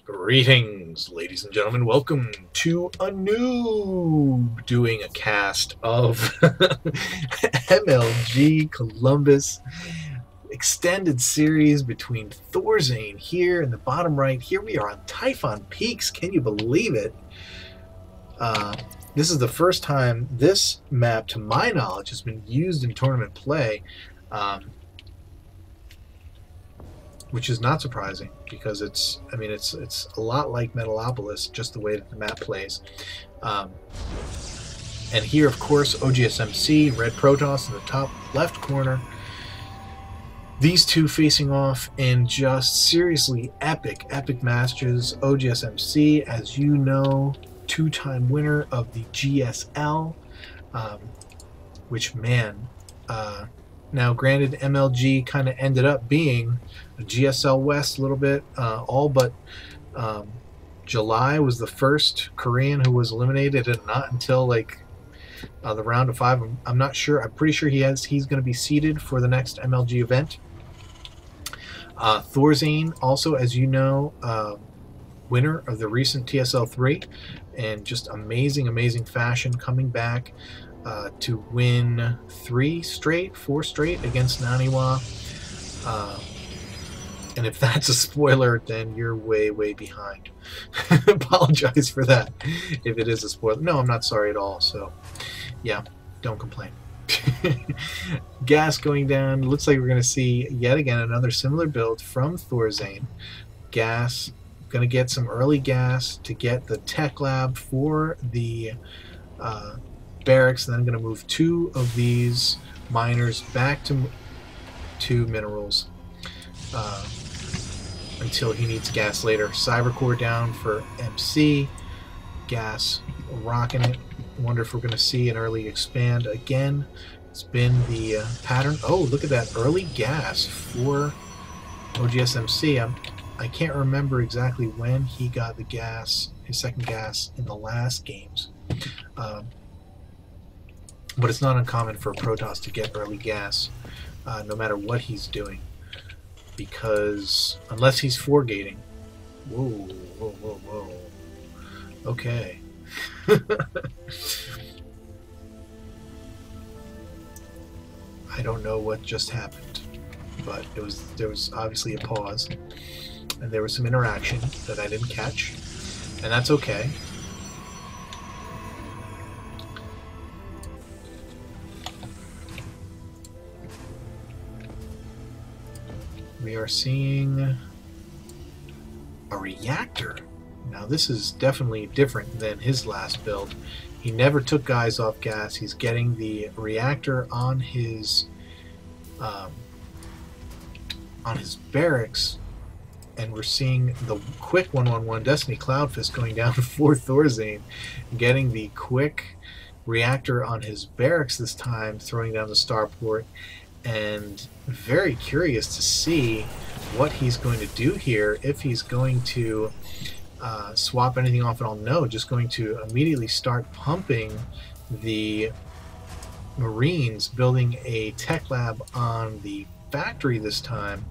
Greetings, ladies and gentlemen. Welcome to a Noob doing a cast of MLG Columbus extended series between Thorzain here in the bottom right. Here we are on Typhon Peaks. Can you believe it? This is the first time this map, to my knowledge, has been used in tournament play. Which is not surprising because it's a lot like Metalopolis, just the way that the map plays. And here, of course, oGsMC, Red Protoss in the top left corner. These two facing off in just seriously epic matches. oGsMC, as you know, two-time winner of the GSL, which, man, now granted, MLG kind of ended up being a GSL West a little bit, all but July was the first Korean who was eliminated, and not until like the round of 5. I'm not sure. I'm pretty sure he's going to be seeded for the next MLG event. Thorzain, also, as you know, winner of the recent TSL 3, and just amazing fashion, coming back to win 4 straight against Naniwa. And if that's a spoiler, then you're way behind. Apologize for that if it is a spoiler. No, I'm not sorry at all. So, yeah, don't complain. Gas going down. Looks like we're going to see yet again another similar build from Thorzain. Gas, going to get some early gas to get the tech lab for the barracks, and then I'm going to move 2 of these miners back to minerals until he needs gas later. Cybercore down for MC. Gas rocking it. Wonder if we're going to see an early expand again. It's been the pattern. Oh, look at that early gas for oGsMC. I can't remember exactly when he got the gas, his second gas in the last games. But it's not uncommon for a Protoss to get early gas, no matter what he's doing, because unless he's 4-gating. Whoa. Okay. I don't know what just happened, but there was obviously a pause, and there was some interaction that I didn't catch, and that's okay. We are seeing a reactor. Now this is definitely different than his last build. He never took guys off gas. He's getting the reactor on his barracks, and we're seeing the quick 1-1-1 Destiny Cloudfist going down for Thorzain, getting the quick reactor on his barracks this time, throwing down the starport. And very curious to see what he's going to do here, if he's going to swap anything off at all. No, just going to immediately start pumping the Marines, building a tech lab on the factory this time,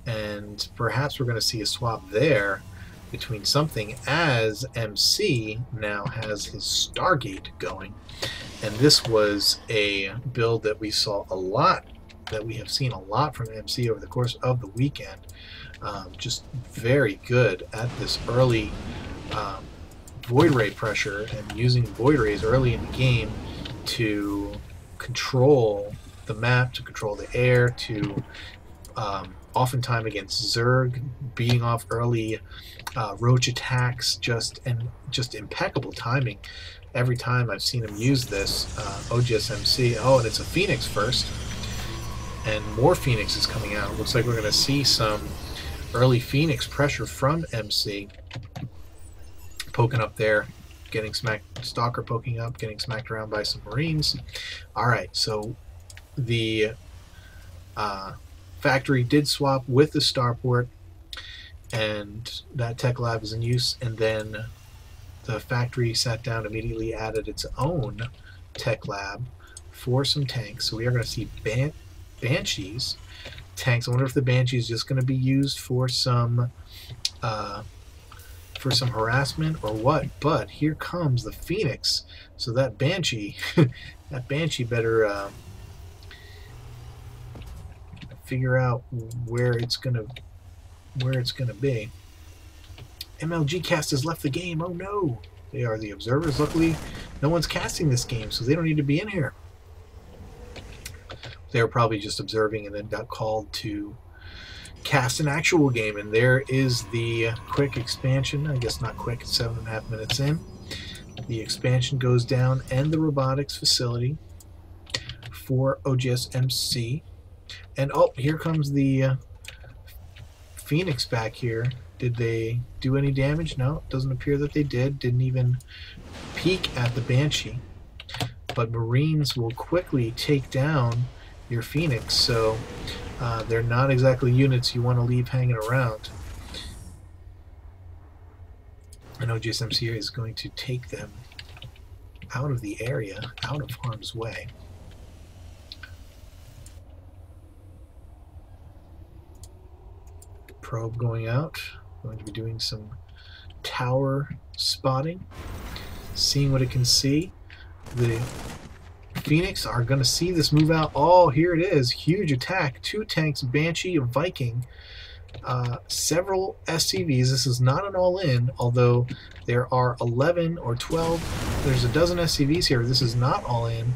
and perhaps we're going to see a swap there between something, as MC now has his Stargate going. And this was a build that we saw a lot, that we have seen a lot from MC over the course of the weekend. Just very good at this early Void Ray pressure, and using Void Rays early in the game to control the map, to control the air, to oftentimes against Zerg, beating off early roach attacks, just impeccable timing. Every time I've seen him use this, oGsMC. Oh, and it's a Phoenix first, and more Phoenix is coming out. Looks like we're going to see some early Phoenix pressure from MC. Poking up there, getting smacked. Stalker poking up, getting smacked around by some Marines. Alright, so the factory did swap with the starport, and that tech lab is in use, and then the factory sat down, immediately added its own tech lab for some tanks. So we are going to see Banshees tanks. I wonder if the Banshee is just going to be used for some for some harassment or what, but here comes the Phoenix. So that Banshee, that Banshee better figure out where it's gonna be. MLG Cast has left the game. Oh no! They are the observers. Luckily, no one's casting this game, so they don't need to be in here. They were probably just observing and then got called to cast an actual game. And there is the quick expansion. I guess not quick, it's 7.5 minutes in. The expansion goes down and the robotics facility for oGsMC. And oh, here comes the Phoenix back here. Did they do any damage? No, it doesn't appear that they did. Didn't even peek at the Banshee. But Marines will quickly take down your Phoenix, so they're not exactly units you want to leave hanging around. And oGsMC is going to take them out of the area, out of harm's way. Probe going out. Going to be doing some tower spotting, seeing what it can see. The Phoenix are going to see this move out. Oh, here it is. Huge attack. 2 tanks, Banshee, a Viking, several SCVs. This is not an all-in, although there are 11 or 12. There's a dozen SCVs here. This is not all-in.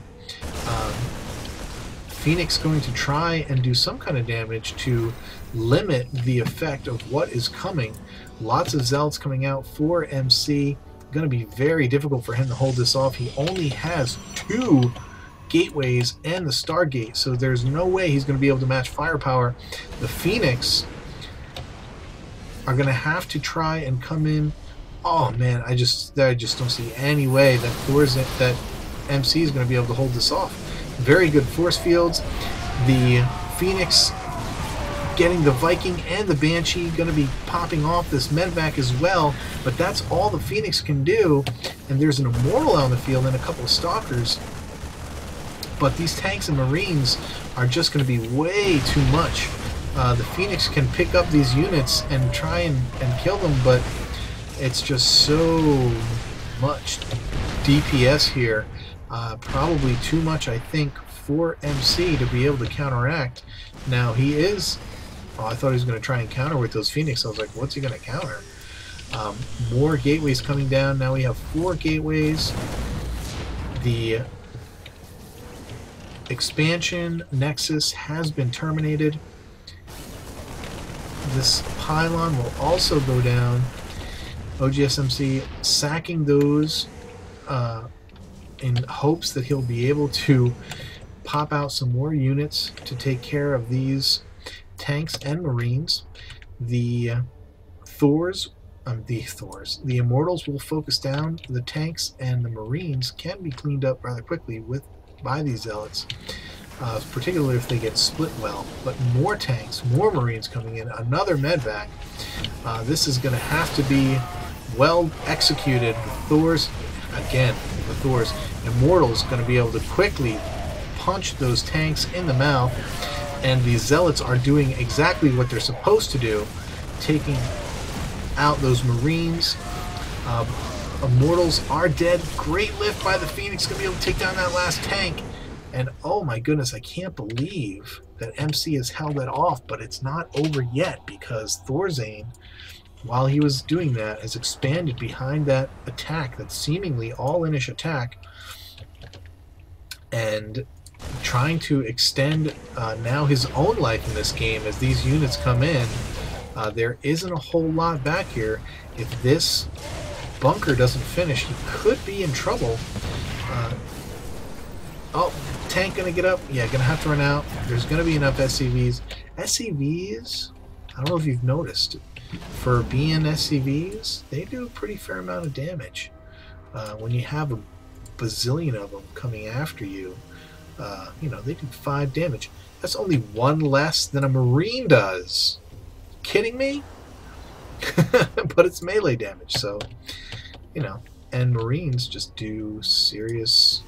Phoenix going to try and do some kind of damage to limit the effect of what is coming. Lots of Zealots coming out for MC. Going to be very difficult for him to hold this off. He only has 2 gateways and the Stargate, so there's no way he's going to be able to match firepower. The Phoenix are going to have to try and come in. Oh man, I just don't see any way that that MC is going to be able to hold this off. Very good force fields. The Phoenix getting the Viking and the Banshee, going to be popping off this medvac as well, but that's all the Phoenix can do. And there's an Immortal on the field and a couple of Stalkers, but these tanks and Marines are just going to be way too much. The Phoenix can pick up these units and try and kill them, but it's just so much DPS here. Probably too much, I think, for MC to be able to counteract. Now he is... Oh, I thought he was going to try and counter with those Phoenix. I was like, what's he going to counter? More gateways coming down. Now we have 4 gateways. The expansion nexus has been terminated. This pylon will also go down. oGsMC sacking those in hopes that he'll be able to pop out some more units to take care of these tanks and Marines. The the Immortals will focus down. The tanks and the Marines can be cleaned up rather quickly by these Zealots, particularly if they get split well. But more tanks, more Marines coming in, another medvac. This is going to have to be well executed. The Thor's Immortals going to be able to quickly punch those tanks in the mouth, and the Zealots are doing exactly what they're supposed to do, taking out those Marines. Immortals are dead. Great lift by the Phoenix, going to be able to take down that last tank. And oh my goodness, I can't believe that MC has held that off, but it's not over yet, because Thorzain, while he was doing that, has expanded behind that attack, that seemingly all-inish attack, and trying to extend now his own life in this game as these units come in. There isn't a whole lot back here. If this bunker doesn't finish, he could be in trouble. Oh, tank gonna get up? Yeah, gonna have to run out. There's gonna be enough SCVs. SCVs, I don't know if you've noticed, for being SCVs, they do a pretty fair amount of damage. When you have a bazillion of them coming after you, you know, they do 5 damage. That's only 1 less than a Marine does. Kidding me? But it's melee damage, so, you know, and Marines just do serious...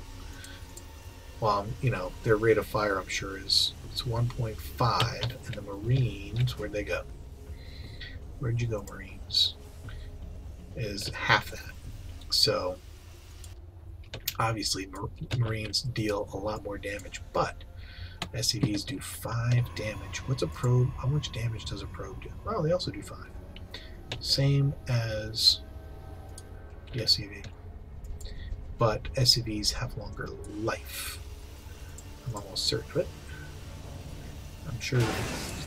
Well, you know, their rate of fire, I'm sure, is 1.5, and the Marines, where'd they go? Where'd you go, Marines? is half that. So obviously Marines deal a lot more damage, but SCVs do 5 damage. What's a probe? How much damage does a probe do? Well, they also do 5. Same as the SCV. But SCVs have longer life. I'm almost certain of it. I'm sure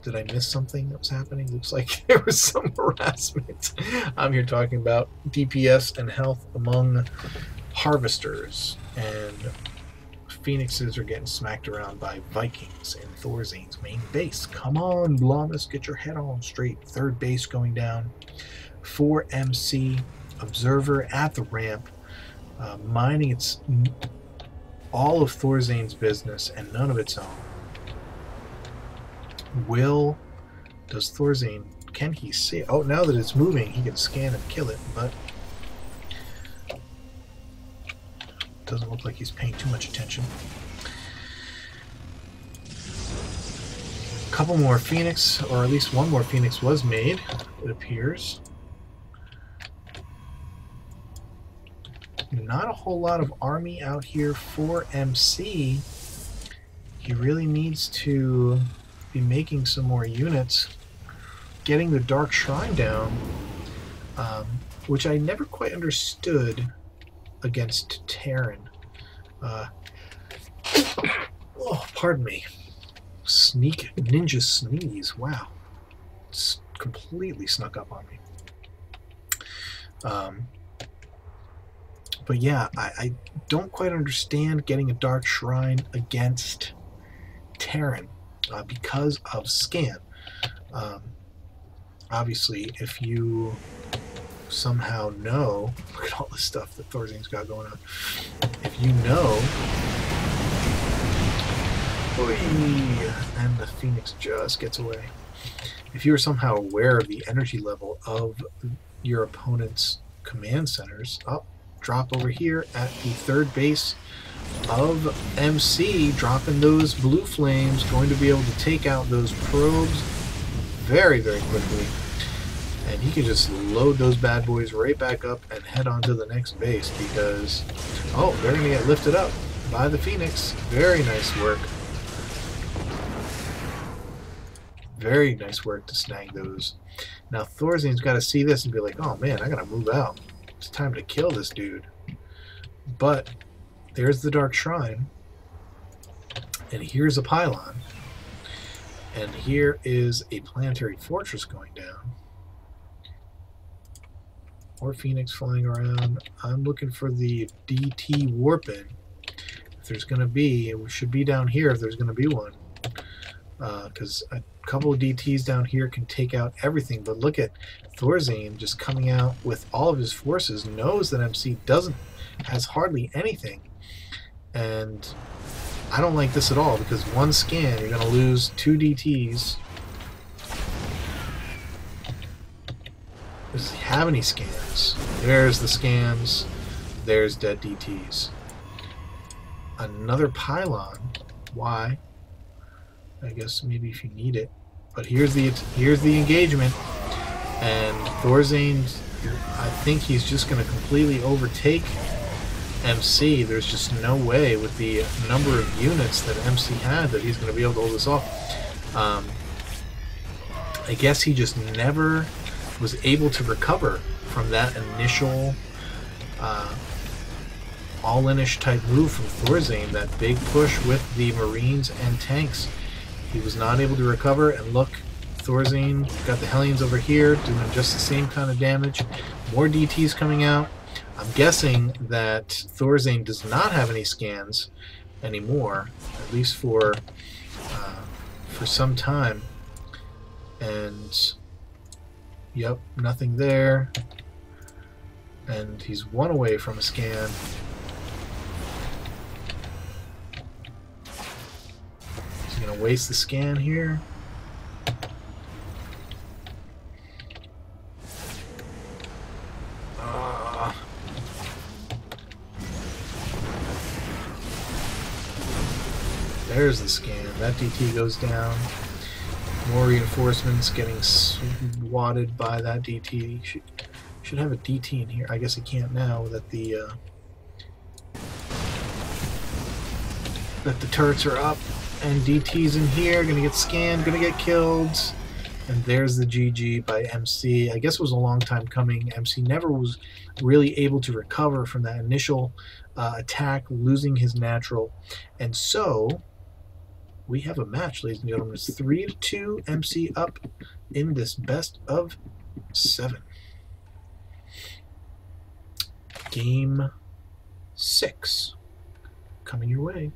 did I miss something that was happening? Looks like there was some harassment. I'm here talking about DPS and health among harvesters, and Phoenixes are getting smacked around by Vikings in Thorzain's main base. Come on, Blomus, get your head on straight. Third base going down. 4 MC Observer at the ramp, mining its all of Thorzain's business and none of its own. Does Thorzain, can he see? Oh, now that it's moving, he can scan and kill it, but doesn't look like he's paying too much attention. A couple more Phoenix, or at least one more Phoenix was made, it appears. Not a whole lot of army out here for MC. He really needs to be making some more units, getting the Dark Shrine down, which I never quite understood against Terran. Oh, pardon me. Ninja sneeze. Wow. It's completely snuck up on me. But yeah, I don't quite understand getting a Dark Shrine against Terran because of scan. Obviously, if you somehow know, look at all the stuff that Thorzain's got going on. If you know, and the Phoenix just gets away. If you are somehow aware of the energy level of your opponent's command centers, drop over here at the third base of MC, dropping those blue flames, going to be able to take out those probes very, very quickly. And he can just load those bad boys right back up and head on to the next base because, oh, they're going to get lifted up by the Phoenix. Very nice work. Very nice work to snag those. Now Thorzain's got to see this and be like, oh man, I got to move out. It's time to kill this dude. But there's the Dark Shrine. And here's a pylon. And here is a planetary fortress going down. More Phoenix flying around. I'm looking for the DT warping. If there's going to be, it should be down here if there's going to be one. Because a couple of DTs down here can take out everything. But look at Thorzain just coming out with all of his forces, knows that MC has hardly anything. And I don't like this at all, because one scan, you're going to lose 2 DTs. Does he have any scans? There's the scans. There's dead DTs. Another pylon. Why? I guess maybe if you need it. But here's the engagement. And Thorzain, I think he's just going to completely overtake MC. There's just no way with the number of units that MC had that he's going to be able to hold this off. I guess he just never was able to recover from that initial all-in-ish type move from Thorzain, that big push with the Marines and tanks. He was not able to recover, and look, Thorzain got the Hellions over here doing just the same kind of damage. More DTs coming out. I'm guessing that Thorzain does not have any scans anymore, at least for some time. And yep, nothing there. And he's 1 away from a scan. He's gonna waste the scan here. There's the scan. That DT goes down. More reinforcements getting swatted by that DT. Should have a DT in here. I guess he can't now that the turrets are up. And DT's in here, gonna get scanned, gonna get killed. And there's the GG by MC. I guess it was a long time coming. MC never was really able to recover from that initial attack, losing his natural. And so we have a match, ladies and gentlemen. It's 3-2, MC up in this best of 7. Game 6 coming your way.